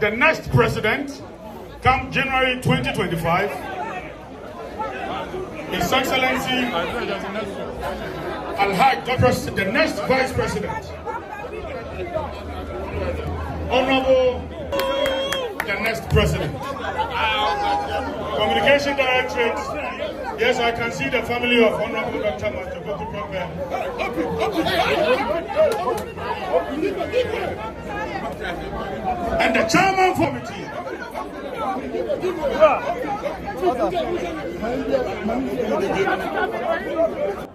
The next president, come January 2025, His Excellency Al-Hajj, the next vice president, Honorable, the next president. Communication Directorate, yes, I can see the family of Honorable Dr. Majoboku Prempe. And the chairman committee.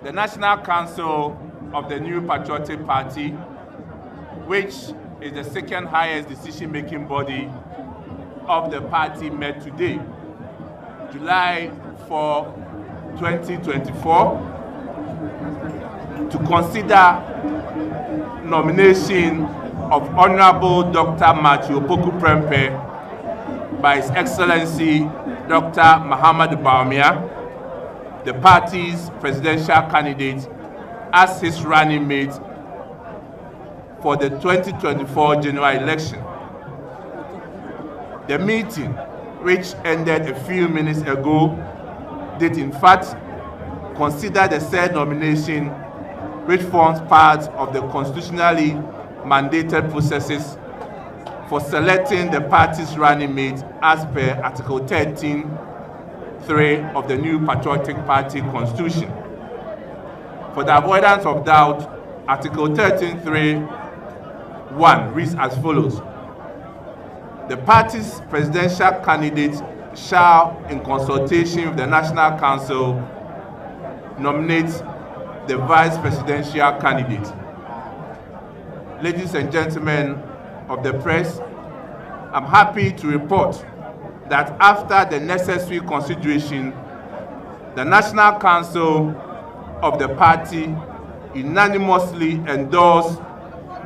The National Council of the new Patriotic Party, which is the second highest decision-making body of the party, met today, July 4, 2024, to consider nomination of Honorable Dr. Majoboku Prempe by His Excellency Dr. Muhammadu Bawumia, the party's presidential candidate, as his running mate for the 2024 general election. The meeting, which ended a few minutes ago, did in fact consider the said nomination, which forms part of the constitutionally mandated processes for selecting the party's running mate as per Article 13(3) of the new Patriotic Party Constitution. For the avoidance of doubt, Article 13(3)(1) reads as follows: the party's presidential candidate shall, in consultation with the National Council, nominate the vice presidential candidate. Ladies and gentlemen of the press, I'm happy to report that after the necessary consideration, the National Council of the party unanimously endorsed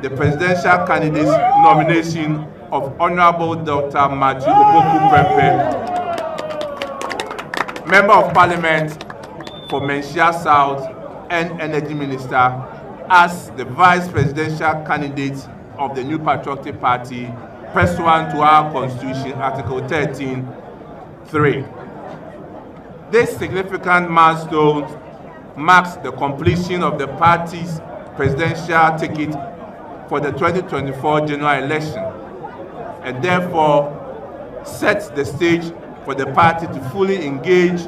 the presidential candidate's nomination of Honorable Dr. Majoboku Prempe, Member of Parliament for Menchia South and Energy Minister, as the vice presidential candidate of the new Patriotic Party pursuant to our Constitution, Article 13(3). This significant milestone marks the completion of the party's presidential ticket for the 2024 general election, and therefore sets the stage for the party to fully engage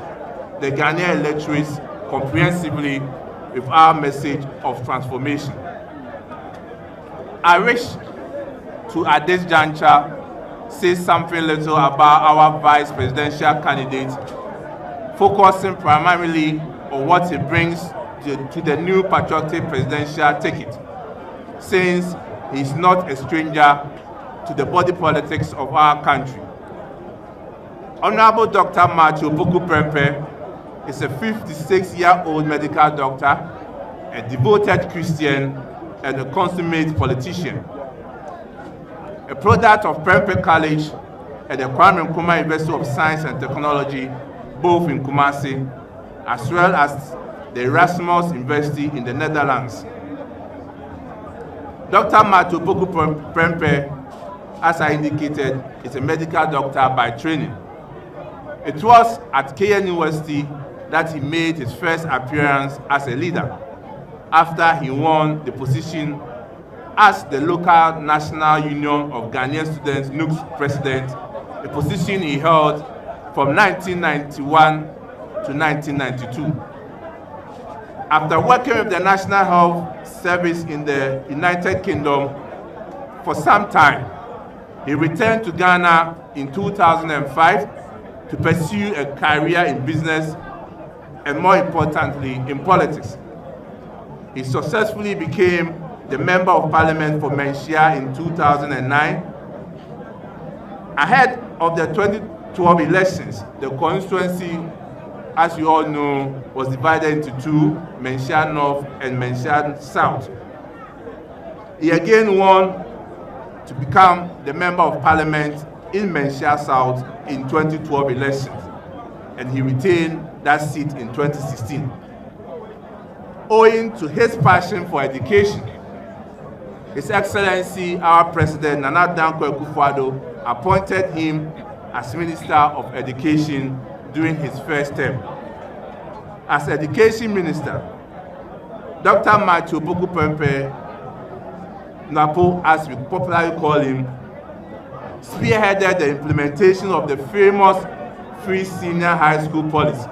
the Ghanaian electorate comprehensively with our message of transformation. I wish to, at this juncture, say something little about our vice presidential candidate, focusing primarily on what he brings to the new Patriotic presidential ticket, since he is not a stranger to the body politics of our country. Honorable Dr. Majoboku Prempe is a 56-year-old medical doctor, a devoted Christian, and a consummate politician. A product of Prempe College and the 𝐂𝐨𝐿 University of Science and Technology, both in Kumasi, as well as the Erasmus University in the Netherlands. Dr. Majoboku Prempe, as I indicated, is a medical doctor by training. It was at Kenya University that he made his first appearance as a leader, after he won the position as the local National Union of Ghanaian Students NUG's president, a position he held from 1991 to 1992. After working with the National Health Service in the United Kingdom for some time, he returned to Ghana in 2005 to to pursue a career in business and, more importantly, in politics. He successfully became the Member of Parliament for 𝐁𝐴 in 2009. Ahead of the 2012 elections, the constituency, as you all know, was divided into two, 𝐁𝐴 North and 𝐁𝐴 South. He again won to become the Member of Parliament in 𝐁𝐴 South in 2012 elections, and he retained that seat in 2016. Owing to his passion for education, His Excellency, our President, Nana Dankwa Akufo-Addo, appointed him as Minister of Education during his first term. As Education Minister, Dr. Matthew Opoku-Prempeh, Napo, as we popularly call him, spearheaded the implementation of the famous free senior high school policy.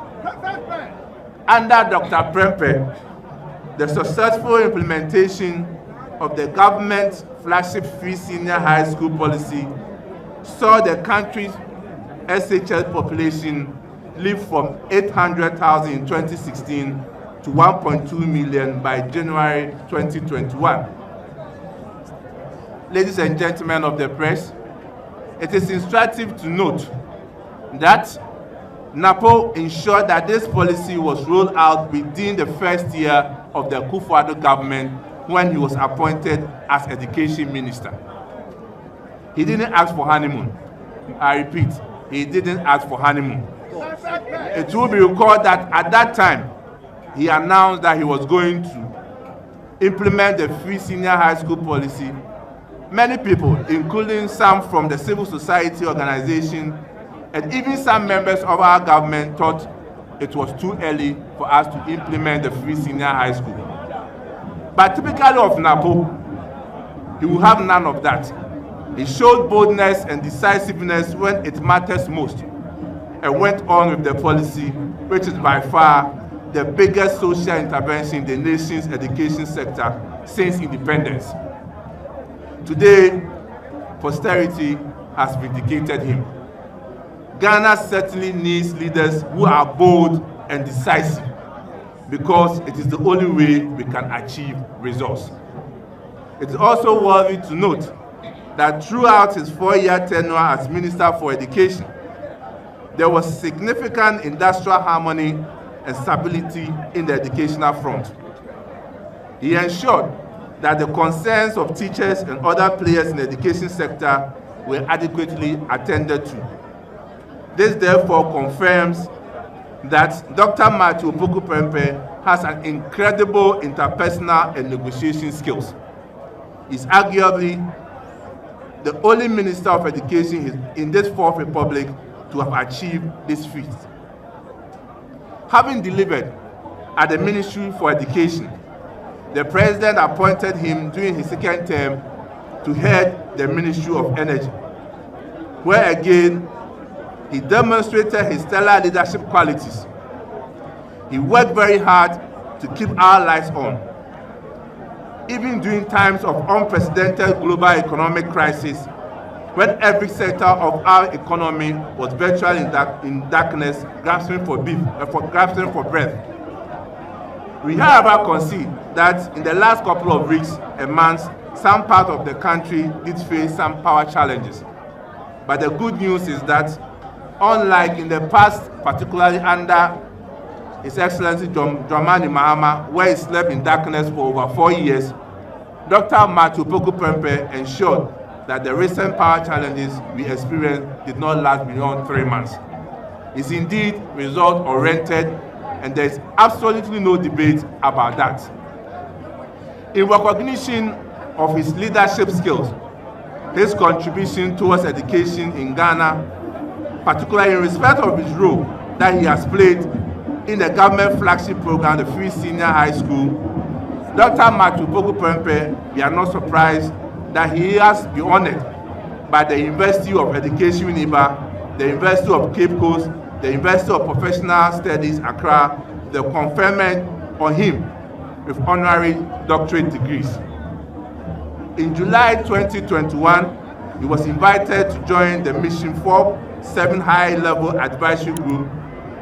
Under Dr. Prempeh, the successful implementation of the government's flagship free senior high school policy saw the country's SHL population lift from 800,000 in 2016 to 1.2 million by January 2021. Ladies and gentlemen of the press, it is instructive to note that NAPO ensured that this policy was rolled out within the first year of the Akufo-Addo government when he was appointed as Education Minister. He didn't ask for honeymoon. I repeat, he didn't ask for honeymoon. It will be recalled that at that time, he announced that he was going to implement the free senior high school policy. Many people, including some from the civil society organization and even some members of our government, thought it was too early for us to implement the free senior high school. But typically of NAPO, he will have none of that. He showed boldness and decisiveness when it matters most and went on with the policy, which is by far the biggest social intervention in the nation's education sector since independence. Today, posterity has vindicated him. Ghana certainly needs leaders who are bold and decisive, because it is the only way we can achieve results. It is also worthy to note that throughout his 4-year tenure as Minister for Education, there was significant industrial harmony and stability in the educational front. He ensured that the concerns of teachers and other players in the education sector were adequately attended to. This therefore confirms that Dr. Matthew Opoku-Prempeh has an incredible interpersonal and negotiation skills. He's arguably the only Minister of Education in this Fourth Republic to have achieved this feat. Having delivered at the Ministry for Education, the President appointed him during his second term to head the Ministry of Energy, where again he demonstrated his stellar leadership qualities. He worked very hard to keep our lights on. Even during times of unprecedented global economic crisis, when every sector of our economy was virtually in darkness, grasping for breath. We, however, concede that in the last couple of weeks and months, some part of the country did face some power challenges. But the good news is that, unlike in the past, particularly under His Excellency Dramani Mahama, where he slept in darkness for over 4 years, Dr. Matthew Opoku-Prempeh ensured that the recent power challenges we experienced did not last beyond 3 months. It's indeed result-oriented, and there is absolutely no debate about that. In recognition of his leadership skills, his contribution towards education in Ghana, particularly in respect of his role that he has played in the government flagship program, the Free Senior High School, Dr. Matthew Opoku-Prempeh, we are not surprised that he has been honored by the University of Education in Iba, the University of Cape Coast, the University of Professional Studies Accra, the conferment on him with honorary doctorate degrees. In July 2021, He was invited to join the Mission 4-7 High-Level Advisory Group,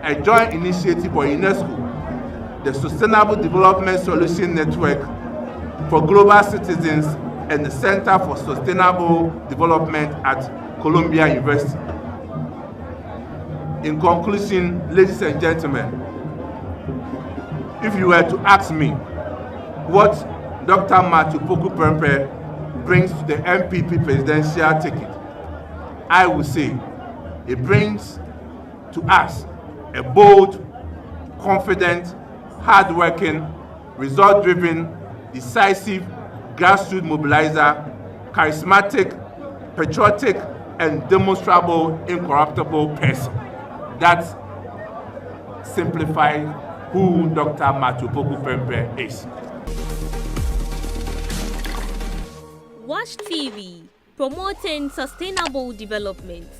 a joint initiative for UNESCO, the Sustainable Development Solution Network for Global Citizens, and the Center for Sustainable Development at Columbia University. In conclusion, ladies and gentlemen, if you were to ask me what Dr. Matthew Poku Prempeh brings to the MPP presidential ticket, I would say it brings to us a bold, confident, hard-working, result-driven, decisive, grassroots mobilizer, charismatic, patriotic, and demonstrable, incorruptible person. That simplifies who Dr. Matthew Poku Prempeh is. Watch TV, promoting sustainable development.